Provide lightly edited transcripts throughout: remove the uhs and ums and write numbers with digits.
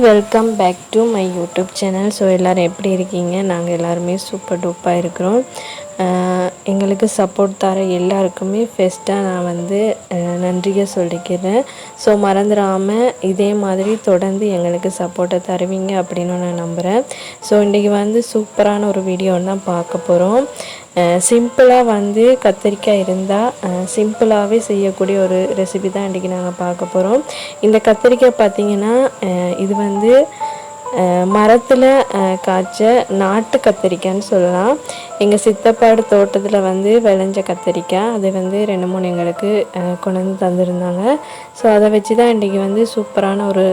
Welcome back to my YouTube channel. So எல்லோரும் எப்படி இருக்கீங்க? நாங்கள் எல்லாருமே சூப்பர் டூப்பாக இருக்கிறோம். எங்களுக்கு சப்போர்ட் தர எல்லாருக்குமே ஃபஸ்ட்டாக நான் நன்றியை சொல்லிக்கிறேன். ஸோ மறந்துடாமல் இதே மாதிரி தொடர்ந்து எங்களுக்கு சப்போர்ட்டை தருவீங்க அப்படின்னு நான் நம்புகிறேன். ஸோ இன்றைக்கி சூப்பரான ஒரு வீடியோ தான் பார்க்க போகிறோம். சிம்பிளாக கத்திரிக்காய் இருந்தால் சிம்பிளாகவே செய்யக்கூடிய ஒரு ரெசிபி தான் இன்றைக்கி நாங்கள் பார்க்க போகிறோம். இந்த கத்திரிக்காய் பார்த்திங்கன்னா இது மரத்தில் காய்ச்ச நாட்டு கத்திரிக்காய்ன்னு சொல்லலாம். எங்கள் சித்தப்பாடு தோட்டத்தில் விளைஞ்ச கத்திரிக்காய் அது 2-3 எங்களுக்கு கொண்டு வந்து தந்துருந்தாங்க. ஸோ அதை வச்சு தான் இன்றைக்கி சூப்பரான ஒரு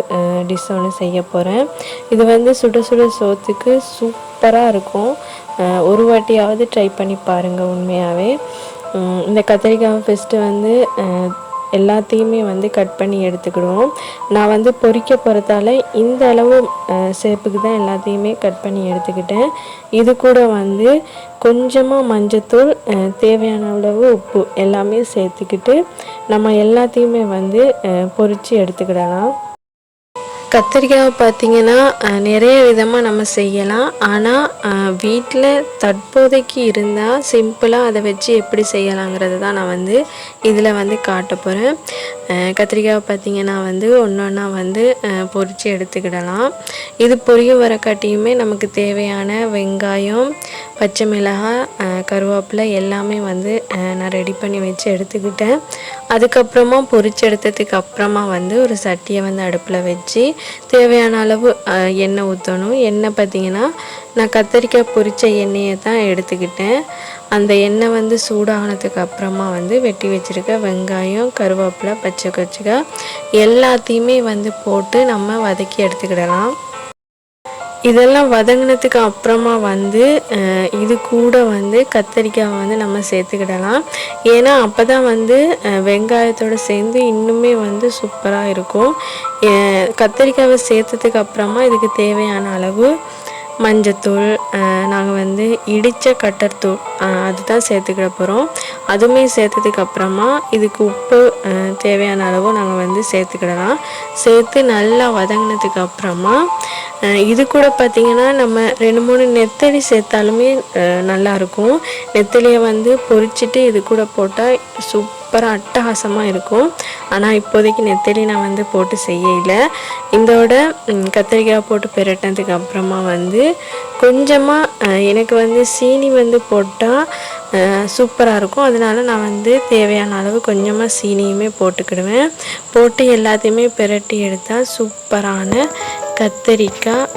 டிஷ் ஒன்று செய்ய போகிறேன். இது சுட சுட சோத்துக்கு சூப்பராக இருக்கும். ஒரு வாட்டியாவது ட்ரை பண்ணி பாருங்கள். உண்மையாகவே இந்த கத்திரிக்காய் ஃபஸ்ட்டு எல்லாத்தையுமே கட் பண்ணி எடுத்துக்கிடுவோம். நான் பொரிக்க போகிறதால இந்த அளவு ஷேப்புக்கு தான் எல்லாத்தையுமே கட் பண்ணி எடுத்துக்கிட்டேன். இது கூட கொஞ்சமாக மஞ்சத்தூள், தேவையான அளவு உப்பு எல்லாமே சேர்த்துக்கிட்டு நம்ம எல்லாத்தையுமே பொரித்து எடுத்துக்கிடலாம். கத்திரிக்காய் பார்த்திங்கன்னா நிறைய விதமாக நம்ம செய்யலாம். ஆனால் வீட்டில் தற்போதைக்கு இருந்தால் சிம்பிளாக அதை வச்சு எப்படி செய்யலாங்கிறது தான் நான் இதில் காட்ட போகிறேன். கத்திரிக்காய் பார்த்திங்கன்னா ஒன்று ஒன்றா பொரித்து எடுத்துக்கிடலாம். இது பொரிய வரக்காட்டியுமே நமக்கு தேவையான வெங்காயம், பச்சை மிளகாய், கருவேப்பிலை எல்லாமே நான் ரெடி பண்ணி வச்சு எடுத்துக்கிட்டேன். அதுக்கப்புறமா பொரிச்சு எடுத்ததுக்கு அப்புறமா ஒரு சட்டியை அடுப்பில் வச்சு தேவையான அளவு எண்ணெய் ஊற்றணும். எண்ணெய் பார்த்திங்கன்னா நான் கத்திரிக்காய் பொரித்த எண்ணெயை தான் எடுத்துக்கிட்டேன். அந்த எண்ணெய் சூடானதுக்கு அப்புறமா வெட்டி வச்சுருக்க வெங்காயம், கருவேப்பிலை, பச்சை கச்சிக்காய் எல்லாத்தையுமே போட்டு நம்ம வதக்கி எடுத்துக்கிடலாம். இதெல்லாம் வதங்கினதுக்கு அப்புறமா இது கூட கத்திரிக்காய் நம்ம சேர்த்துக்கிடலாம். ஏன்னா அப்போ தான் வெங்காயத்தோடு சேர்ந்து இன்னுமே சூப்பராக இருக்கும். கத்திரிக்காயை சேர்த்ததுக்கு அப்புறமா இதுக்கு தேவையான அளவு மஞ்சத்தூள், நாங்கள் இடித்த கட்டர்தூள் அதுதான் சேர்த்துக்கிட போகிறோம். அதுவுமே சேர்த்ததுக்கு அப்புறமா இதுக்கு உப்பு தேவையான அளவு நாங்கள் சேர்த்துக்கிடலாம். சேர்த்து நல்லா வதங்கினதுக்கு அப்புறமா இது கூட பார்த்திங்கன்னா நம்ம 2-3 நெத்தலி சேர்த்தாலுமே நல்லாயிருக்கும். நெத்தலியை பொரிச்சிட்டு இது கூட போட்டால் சூப்பராக அட்டகாசமாக இருக்கும். ஆனால் இப்போதைக்கு நெத்தலி நான் போட்டு செய்யலை. இதோட கத்திரிக்காய் போட்டு பிரட்டினதுக்கு அப்புறமா கொஞ்சமாக எனக்கு சீனி போட்டால் சூப்பராக இருக்கும். அதனால நான் தேவையான அளவு கொஞ்சமாக சீனியுமே போட்டுக்கிடுவேன். போட்டு எல்லாத்தையுமே பிரட்டி எடுத்தால் சூப்பரான கத்திரிக்காய்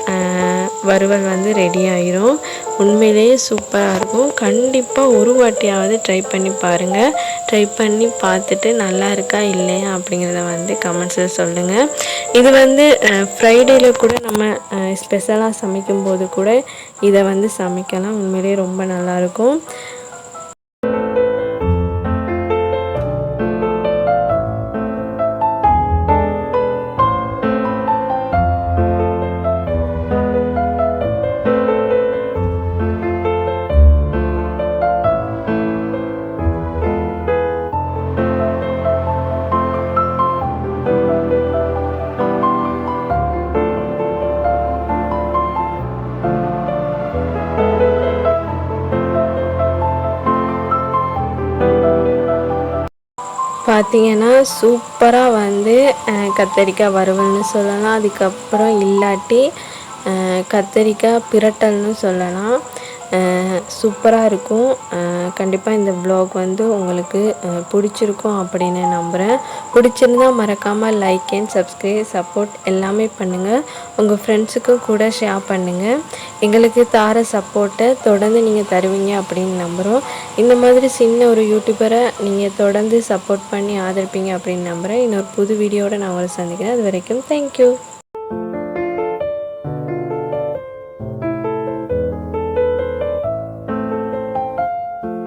வறுவல் ரெடி ஆயிரும். உண்மையிலேயே சூப்பராக இருக்கும். கண்டிப்பாக ஒரு வாட்டியாவது ட்ரை பண்ணி பாருங்கள். ட்ரை பண்ணி பார்த்துட்டு நல்லா இருக்கா இல்லையா அப்படிங்கிறத கமெண்ட்ஸில் சொல்லுங்கள். இது ஃப்ரைடேயில் கூட நம்ம ஸ்பெஷலாக சமைக்கும்போது கூட இதை சமைக்கலாம். உண்மையிலேயே ரொம்ப நல்லாயிருக்கும். பார்த்திங்கன்னா சூப்பராக கத்திரிக்காய் வறுவல்னு சொல்லலாம். அதுக்கப்புறம் இல்லாட்டி கத்திரிக்காய் பிரட்டல்னு சொல்லலாம். சூப்பராக இருக்கும். கண்டிப்பாக இந்த vlog உங்களுக்கு பிடிச்சிருக்கும் அப்படின்னு நம்புகிறேன். பிடிச்சிருந்தால் மறக்காமல் லைக் அண்ட் சப்ஸ்கிரைப் சப்போர்ட் எல்லாமே பண்ணுங்கள். உங்கள் ஃப்ரெண்ட்ஸுக்கும் கூட ஷேர் பண்ணுங்கள். எங்களுக்கு தார சப்போர்ட்டை தொடர்ந்து நீங்கள் தருவீங்க அப்படின்னு நம்புகிறோம். இந்த மாதிரி சின்ன ஒரு யூடியூபரை நீங்கள் தொடர்ந்து சப்போர்ட் பண்ணி ஆதரிப்பீங்க அப்படின்னு நம்புகிறேன். இன்னொரு புது வீடியோட நான் உங்களை சந்திக்கிறேன். அது வரைக்கும் தேங்க்யூ.